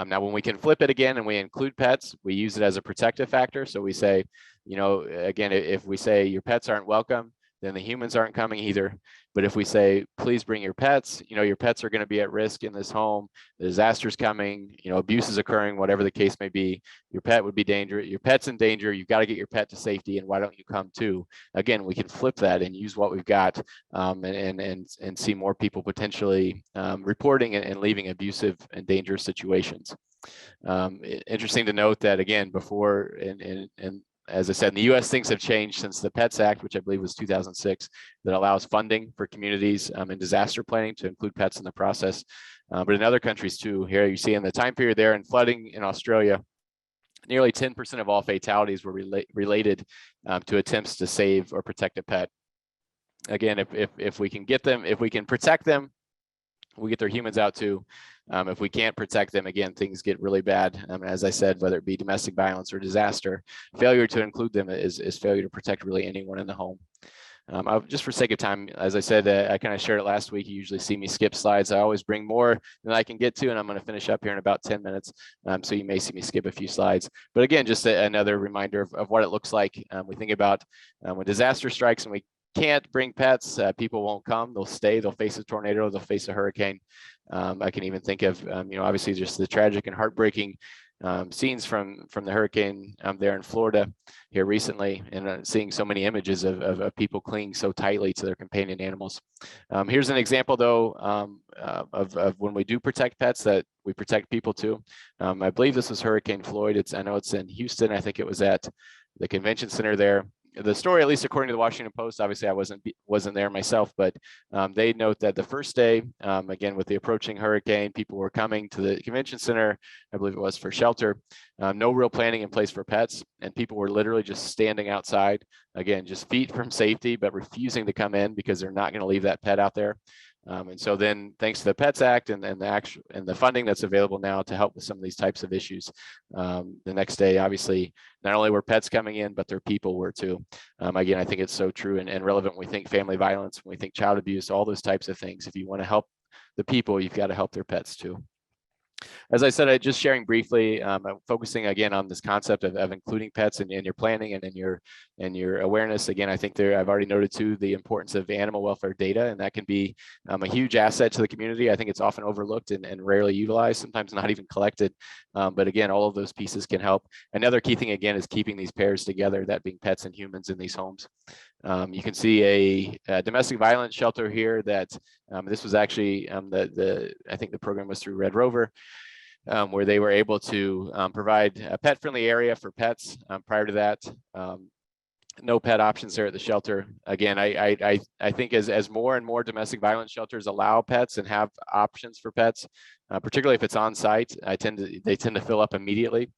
Now, when we can flip it again and we include pets, we use it as a protective factor. So we say, you know, again, if we say your pets aren't welcome, then the humans aren't coming either. But if we say, please bring your pets, you know, your pets are going to be at risk in this home, the disaster's coming, you know, abuse is occurring, whatever the case may be, your pet would be dangerous, your pet's in danger, you've got to get your pet to safety, and why don't you come too? Again, we can flip that and use what we've got, and see more people potentially reporting and leaving abusive and dangerous situations. Interesting to note that, again, before, and as I said, in the U.S., things have changed since the Pets Act, which I believe was 2006, that allows funding for communities in disaster planning to include pets in the process. But in other countries too, here you see in the time period there in flooding in Australia, nearly 10% of all fatalities were related to attempts to save or protect a pet. Again, if we can get them, if we can protect them, we get their humans out too. If we can't protect them, again, things get really bad. As I said, whether it be domestic violence or disaster, failure to include them is failure to protect really anyone in the home. Just for sake of time, as I said, I kind of shared it last week. You usually see me skip slides. I always bring more than I can get to, and I'm going to finish up here in about 10 minutes. So you may see me skip a few slides. But again, just another reminder of what it looks like. We think about when disaster strikes and we can't bring pets, people won't come, they'll stay, they'll face a tornado, they'll face a hurricane. I can even think of, you know, obviously just the tragic and heartbreaking scenes from the hurricane there in Florida here recently, and seeing so many images of people clinging so tightly to their companion animals. Here's an example though of when we do protect pets, that we protect people too. I believe this was Hurricane Floyd. I know it's in Houston. I think it was at the convention center there. The story, at least according to the Washington Post, obviously I wasn't there myself, but they note that the first day, again, with the approaching hurricane, people were coming to the convention center, I believe it was for shelter, no real planning in place for pets, and people were literally just standing outside, again, just feet from safety, but refusing to come in because they're not going to leave that pet out there. And so then, thanks to the Pets Act and the funding that's available now to help with some of these types of issues, the next day, obviously, not only were pets coming in, but their people were too. Again, I think it's so true and relevant when we think family violence, when we think child abuse, all those types of things. If you want to help the people, you've got to help their pets too. As I said, just sharing briefly, focusing again on this concept of including pets in your planning and in your awareness. Again, I think I've already noted too the importance of animal welfare data, and that can be a huge asset to the community. I think it's often overlooked and rarely utilized, sometimes not even collected. But again, all of those pieces can help. Another key thing again is keeping these pairs together, that being pets and humans in these homes. You can see a domestic violence shelter here that this was actually I think the program was through Red Rover, where they were able to provide a pet-friendly area for pets. Prior to that, no pet options there at the shelter. Again, I think as more and more domestic violence shelters allow pets and have options for pets, particularly if it's on site, they tend to fill up immediately.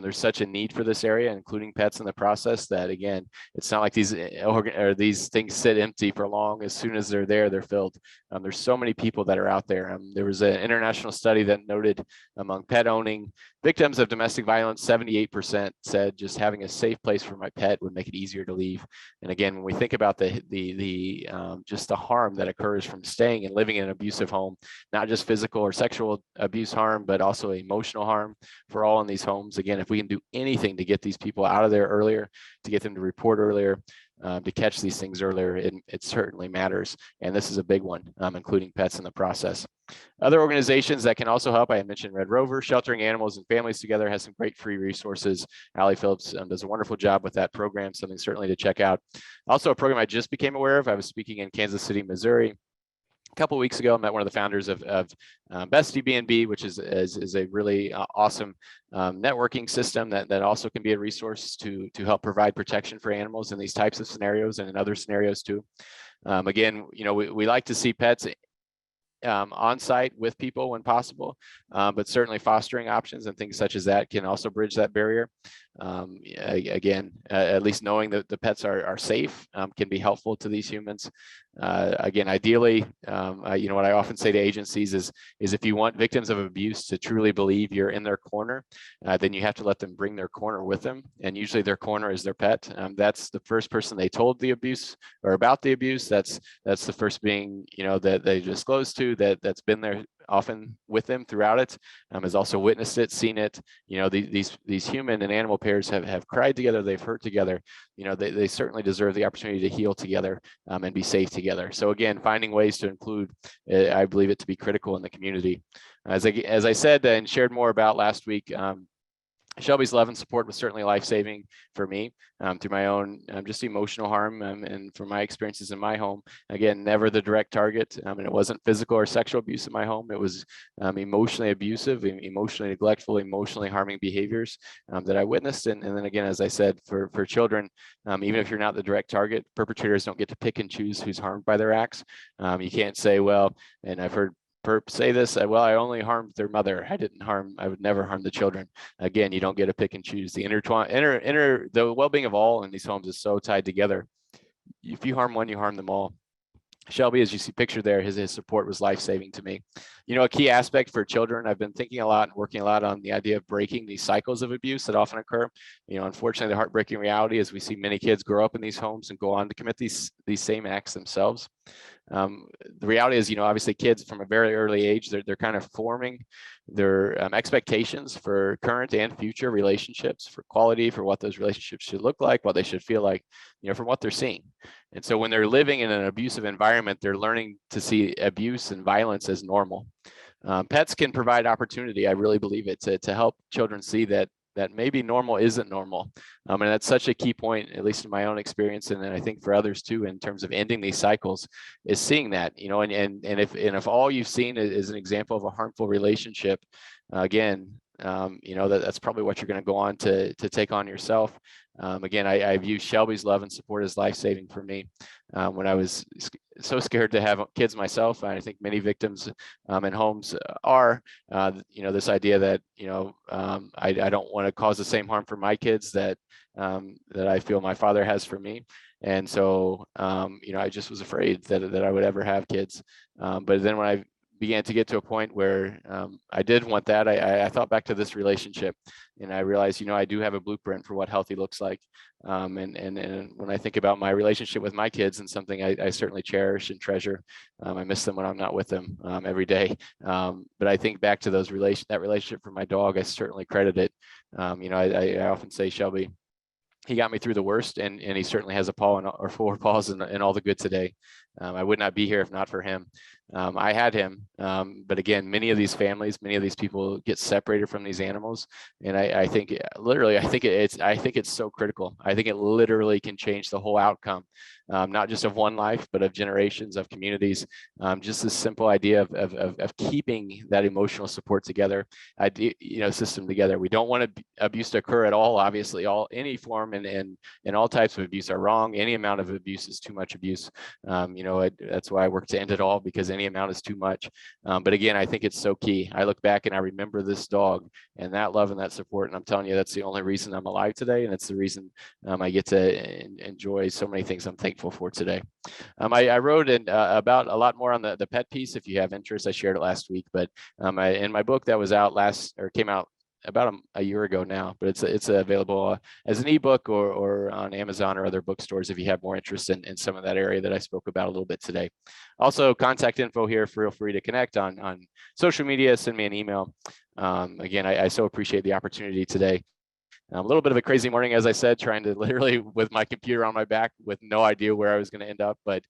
There's such a need for this area, including pets in the process, that again, it's not like these things sit empty for long. As soon as they're there, they're filled. There's so many people that are out there. There was an international study that noted among pet owning victims of domestic violence, 78% said just having a safe place for my pet would make it easier to leave. And again, when we think about just the harm that occurs from staying and living in an abusive home, not just physical or sexual abuse harm, but also emotional harm for all in these homes. Again, if we can do anything to get these people out of there earlier, to get them to report earlier, to catch these things earlier, it certainly matters. And this is a big one, including pets in the process. Other organizations that can also help, I mentioned Red Rover, Sheltering Animals and Families Together has some great free resources. Allie Phillips does a wonderful job with that program, something certainly to check out. Also a program I just became aware of. I was speaking in Kansas City, Missouri, a couple of weeks ago. I met one of the founders of Bestie B&B, which is a really awesome networking system that also can be a resource to help provide protection for animals in these types of scenarios and in other scenarios too. Again, we like to see pets on site with people when possible, but certainly fostering options and things such as that can also bridge that barrier. Again, at least knowing that the pets are safe can be helpful to these humans. Again, ideally, what I often say to agencies is if you want victims of abuse to truly believe you're in their corner, then you have to let them bring their corner with them. And usually their corner is their pet. That's the first person they told the abuse or about the abuse. That's the first being, that they disclosed to, that's been there often with them throughout it, has also witnessed it, seen it. These human and animal pairs have cried together, they've hurt together. They certainly deserve the opportunity to heal together and be safe together. So again, finding ways to include, I believe it to be critical in the community. As I said and shared more about last week, Shelby's love and support was certainly life-saving for me through my own just emotional harm and from my experiences in my home. Again, never the direct target, and it wasn't physical or sexual abuse in my home. It was emotionally abusive, emotionally neglectful, emotionally harming behaviors that I witnessed. And then again, as I said, for children, even if you're not the direct target, perpetrators don't get to pick and choose who's harmed by their acts. You can't say, well, and I've heard perp say this, well, I only harmed their mother. I would never harm the children. Again, you don't get to pick and choose. The well-being of all in these homes is so tied together. If you harm one, you harm them all. Shelby, as you see pictured there, his support was life-saving to me. A key aspect for children, I've been thinking a lot and working a lot on the idea of breaking these cycles of abuse that often occur. Unfortunately, the heartbreaking reality is we see many kids grow up in these homes and go on to commit these same acts themselves. The reality is, obviously kids from a very early age, they're kind of forming their expectations for current and future relationships, for quality, for what those relationships should look like, what they should feel like, from what they're seeing. And so when they're living in an abusive environment, they're learning to see abuse and violence as normal. Pets can provide opportunity. I really believe it to help children see that maybe normal isn't normal. And that's such a key point, at least in my own experience, and then I think for others too, in terms of ending these cycles, is seeing that, and if all you've seen is an example of a harmful relationship, again, that's probably what you're going to go on to take on yourself. Again, I view Shelby's love and support as life-saving for me. When I was so scared to have kids myself, and I think many victims in homes are, this idea that, I don't want to cause the same harm for my kids that I feel my father has for me. And so, I just was afraid that I would ever have kids. But then when I began to get to a point where I did want that, I thought back to this relationship, and I realized, I do have a blueprint for what healthy looks like. And when I think about my relationship with my kids, and something I certainly cherish and treasure, I miss them when I'm not with them every day. But I think back to that relationship for my dog, I certainly credit it. I often say, Shelby, he got me through the worst, and he certainly has a paw or 4 paws in all the good today. I would not be here if not for him. I had him, but again, many of these families, many of these people get separated from these animals, and I think literally, I think it's so critical. I think it literally can change the whole outcome, not just of one life, but of generations, of communities. Just this simple idea of keeping that emotional support together, system together. We don't want abuse to occur at all. Obviously, any form and all types of abuse are wrong. Any amount of abuse is too much abuse. That's why I work to end it all, because any amount is too much. But again, I think it's so key. I look back and I remember this dog and that love and that support, and I'm telling you, that's the only reason I'm alive today, and it's the reason I get to enjoy so many things I'm thankful for today. I wrote about a lot more on the pet piece. If you have interest, I shared it last week, but in my book that was out came out about a year ago now, but it's available as an ebook or on Amazon or other bookstores if you have more interest in some of that area that I spoke about a little bit today. Also, contact info here, feel free to connect on social media, send me an email. Again, I so appreciate the opportunity today. A little bit of a crazy morning, as I said, trying to literally with my computer on my back with no idea where I was going to end up, but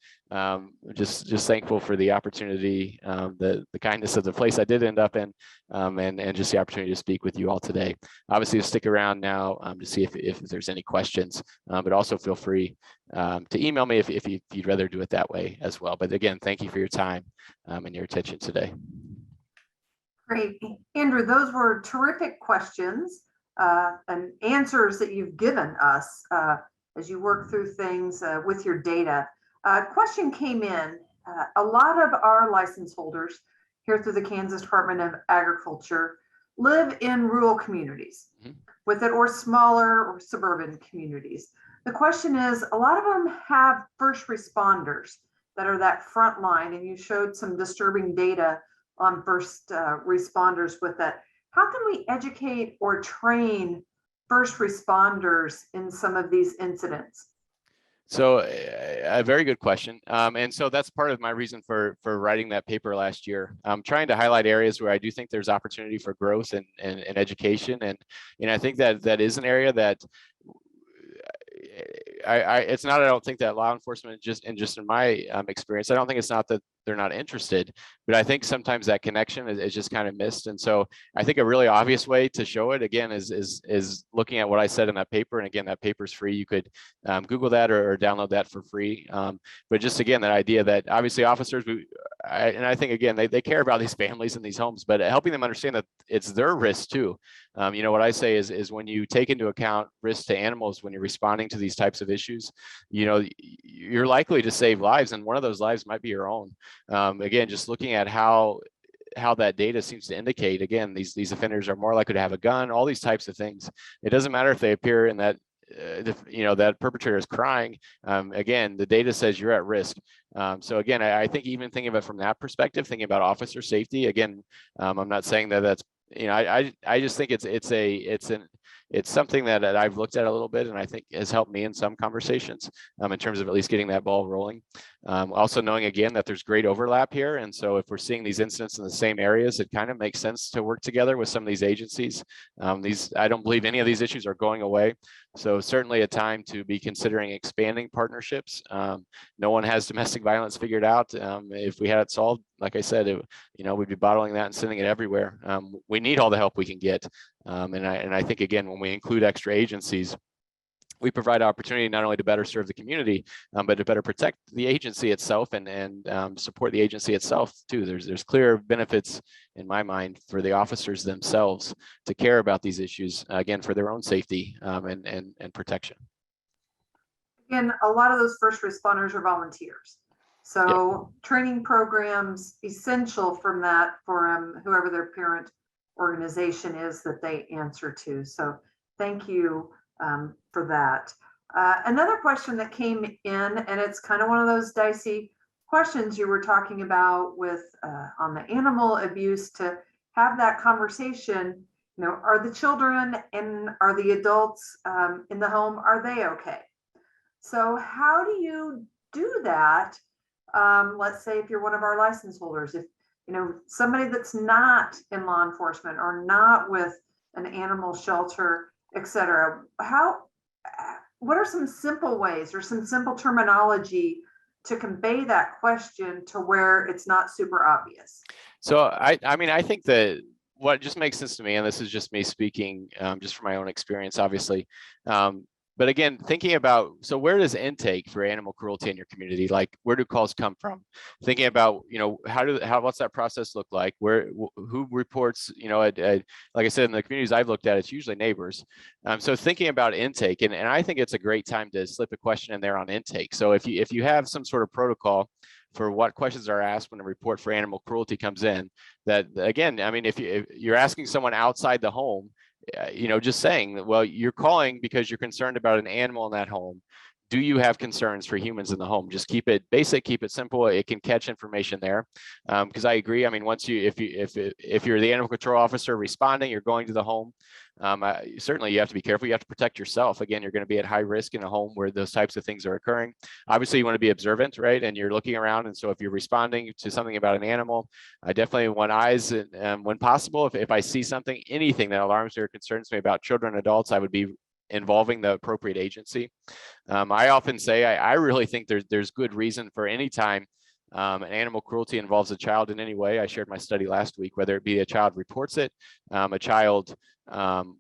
just thankful for the opportunity, the kindness of the place I did end up in, and just the opportunity to speak with you all today. Obviously, stick around now to see if there's any questions, but also feel free to email me if you'd rather do it that way as well. But again, thank you for your time and your attention today. Great. Andrew, those were terrific questions. And answers that you've given us as you work through things with your data. Question came in. A lot of our license holders here through the Kansas Department of Agriculture live in rural communities with it, or smaller or suburban communities. The question is, a lot of them have first responders that are that front line, and you showed some disturbing data on first responders with that. How can we educate or train first responders in some of these incidents? So a very good question. And so that's part of my reason for writing that paper last year. I'm trying to highlight areas where I do think there's opportunity for growth and education. And I think that is an area that it's not, I don't think that law enforcement just in my experience, I don't think it's not that they're not interested, but I think sometimes that connection is just kind of missed. And so I think a really obvious way to show it again is looking at what I said in that paper. And again, that paper's free. You could Google that or download that for free. But just again, that idea that obviously officers, I think again, they care about these families and these homes, but helping them understand that it's their risk too. What I say is when you take into account risk to animals, when you're responding to these types of issues, you're likely to save lives, and one of those lives might be your own. Again, just looking at how that data seems to indicate, again, these offenders are more likely to have a gun, all these types of things. It doesn't matter if they appear in that that perpetrator is crying. Again, the data says you're at risk. So again, I think even thinking about it from that perspective, thinking about officer safety, again, I'm not saying that that's, I just think it's it's something that I've looked at a little bit, and I think has helped me in some conversations in terms of at least getting that ball rolling. Also knowing again that there's great overlap here, and so if we're seeing these incidents in the same areas, it kind of makes sense to work together with some of these agencies. I don't believe any of these issues are going away, so certainly a time to be considering expanding partnerships. No one has domestic violence figured out. If we had it solved, like I said, we'd be bottling that and sending it everywhere. We need all the help we can get, and I think again, when we include extra agencies, we provide opportunity not only to better serve the community, but to better protect the agency itself and support the agency itself too. There's clear benefits in my mind for the officers themselves to care about these issues, again, for their own safety and protection. Again, a lot of those first responders are volunteers. So training programs essential from that for whoever their parent organization is that they answer to. So thank you for that. Another question that came in, and it's kind of one of those dicey questions you were talking about with on the animal abuse, to have that conversation. Are the children and are the adults in the home, are they okay? So how do you do that? Let's say if you're one of our license holders, if somebody that's not in law enforcement or not with an animal shelter, etc. What are some simple ways or some simple terminology to convey that question to where it's not super obvious? So I think that what just makes sense to me, and this is just me speaking just from my own experience, obviously. But again, thinking about, so where does intake for animal cruelty in your community, like where do calls come from? Thinking about, what's that process look like? Who reports, like I said, in the communities I've looked at, it's usually neighbors. So thinking about intake, and I think it's a great time to slip a question in there on intake. So if you have some sort of protocol for what questions are asked when a report for animal cruelty comes in, that again, I mean, if you're asking someone outside the home, just saying, well, you're calling because you're concerned about an animal in that home. Do you have concerns for humans in the home? Just keep it basic, keep it simple. It can catch information there. Because I agree. I mean, if you're the animal control officer responding, you're going to the home. Certainly you have to be careful. You have to protect yourself. Again, you're going to be at high risk in a home where those types of things are occurring. Obviously, you want to be observant, right? And you're looking around. And so if you're responding to something about an animal, I definitely want eyes. And when possible, if I see something, anything that alarms me or concerns me about children, adults, I would be involving the appropriate agency. I often say, I really think there's good reason for any time an animal cruelty involves a child in any way. I shared my study last week, whether it be a child reports it, a child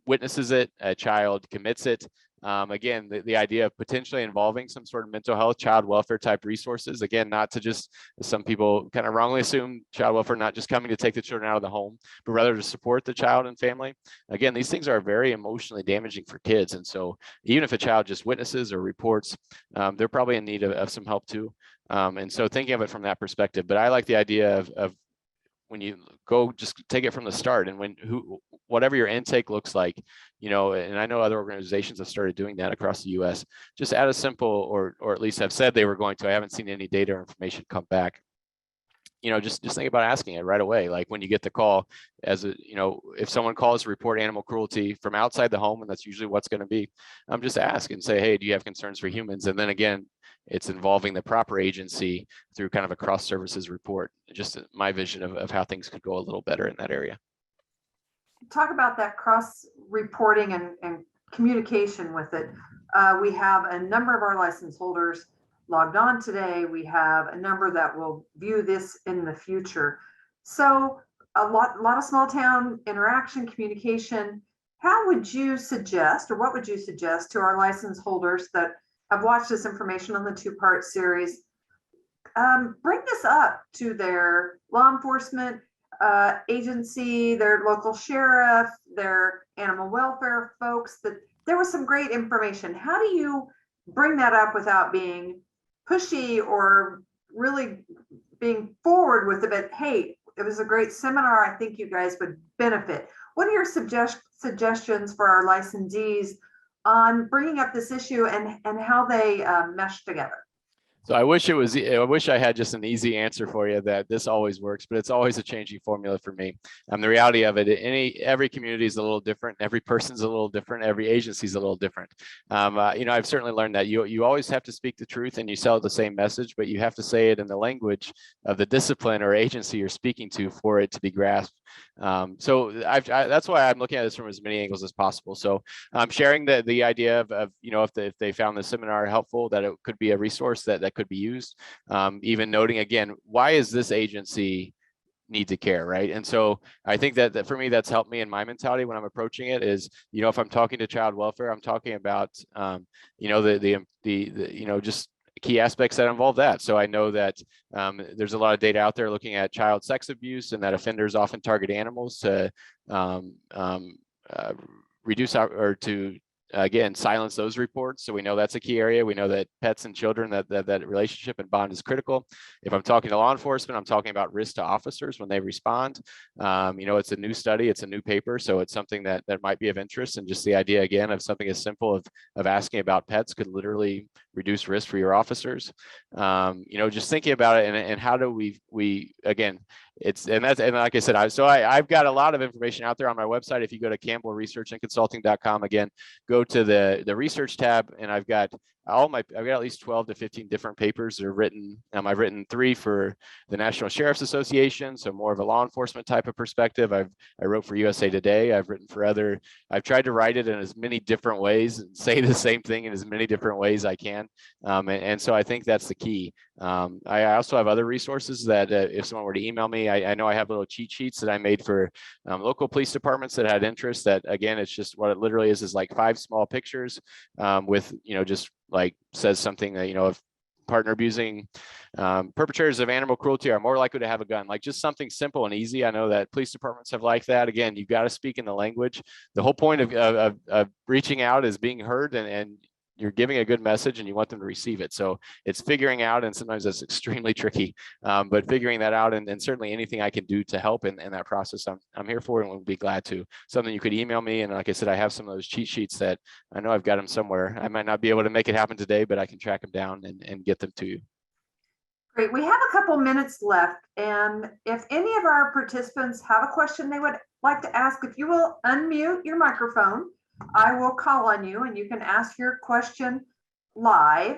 witnesses it, a child commits it. Again, the idea of potentially involving some sort of mental health, child welfare type resources. Again, not to just, some people kind of wrongly assume child welfare not just coming to take the children out of the home, but rather to support the child and family. Again, these things are very emotionally damaging for kids. And so even if a child just witnesses or reports, they're probably in need of some help too. And so thinking of it from that perspective, but I like the idea of when you go, just take it from the start, and whatever your intake looks like, and I know other organizations have started doing that across the US, just add a simple, or at least have said they were going to. I haven't seen any data or information come back. Just think about asking it right away. Like when you get the call, if someone calls to report animal cruelty from outside the home, and that's usually what's going to be, just ask and say, hey, do you have concerns for humans? And then again, it's involving the proper agency through kind of a cross services report. Just my vision of how things could go a little better in that area. Talk about that cross reporting and communication with it. We have a number of our license holders logged on today. We have a number that will view this in the future. So a lot of small town interaction, communication. How would you suggest, or what would you suggest to our license holders that have watched this information on the 2-part series, bring this up to their law enforcement agency, their local sheriff, their animal welfare folks, that there was some great information? How do you bring that up without being pushy or really being forward with it? But hey, it was a great seminar. I think you guys would benefit. What are your suggestions for our licensees on bringing up this issue and how they mesh together? So I wish I had just an easy answer for you that this always works, but it's always a changing formula for me. The reality of it, every community is a little different. Every person's a little different. Every agency is a little different. I've certainly learned that you always have to speak the truth and you sell the same message, but you have to say it in the language of the discipline or agency you're speaking to for it to be grasped. So that's why I'm looking at this from as many angles as possible. So I'm sharing the idea of if they found the seminar helpful, that it could be a resource that could be used. Even noting again, why is this agency need to care, right? And so I think that for me, that's helped me in my mentality when I'm approaching it is, if I'm talking to child welfare, I'm talking about, just key aspects that involve that. So I know that there's a lot of data out there looking at child sex abuse and that offenders often target animals to reduce or to again, silence those reports. So we know that's a key area. We know that pets and children, that relationship and bond is critical. If I'm talking to law enforcement, I'm talking about risk to officers when they respond. It's a new study, it's a new paper, so it's something that might be of interest. And just the idea again of something as simple of asking about pets could literally reduce risk for your officers. Just thinking about it and how do we again, and like I said, I've got a lot of information out there on my website. If you go to campbellresearchandconsulting.com, again, go to the research tab, and I've got at least 12 to 15 different papers that are written. I've written 3 for the National Sheriff's Association, so more of a law enforcement type of perspective. I wrote for USA Today. I've written for I've tried to write it in as many different ways and say the same thing in as many different ways I can. And so I think that's the key. I also have other resources that if someone were to email me, I know I have little cheat sheets that I made for local police departments that had interest. That again, it's just what it literally is like 5 small pictures with just like says something that if partner abusing perpetrators of animal cruelty are more likely to have a gun, like just something simple and easy. I know that police departments have liked that. Again, you've got to speak in the language. The whole point of reaching out is being heard, and you're giving a good message and you want them to receive it. So it's figuring out, and sometimes that's extremely tricky, but figuring that out, and certainly anything I can do to help in that process, I'm here for, and we'll be glad to. Something you could email me. And like I said, I have some of those cheat sheets that I know I've got them somewhere. I might not be able to make it happen today, but I can track them down and get them to you. Great. We have a couple minutes left. And if any of our participants have a question they would like to ask, if you will unmute your microphone, I will call on you and you can ask your question live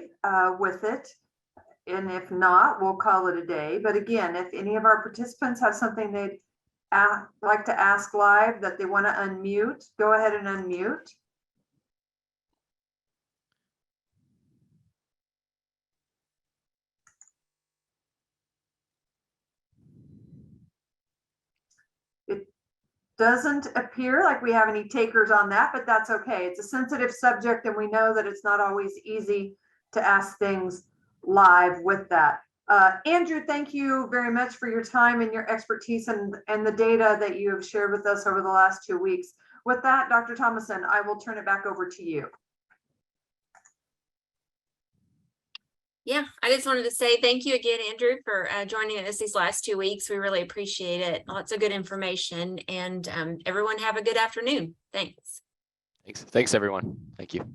with it. And if not, we'll call it a day. But again, if any of our participants have something they'd like to ask live that they want to unmute, go ahead and unmute. Doesn't appear like we have any takers on that, but that's okay. It's a sensitive subject, and we know that it's not always easy to ask things live with that. Andrew, thank you very much for your time and your expertise and the data that you have shared with us over the last 2 weeks. With that, Dr. Thomason, I will turn it back over to you. Yeah, I just wanted to say thank you again, Andrew, for joining us these last 2 weeks. We really appreciate it. Lots of good information, and everyone have a good afternoon. Thanks. Thanks, everyone. Thank you.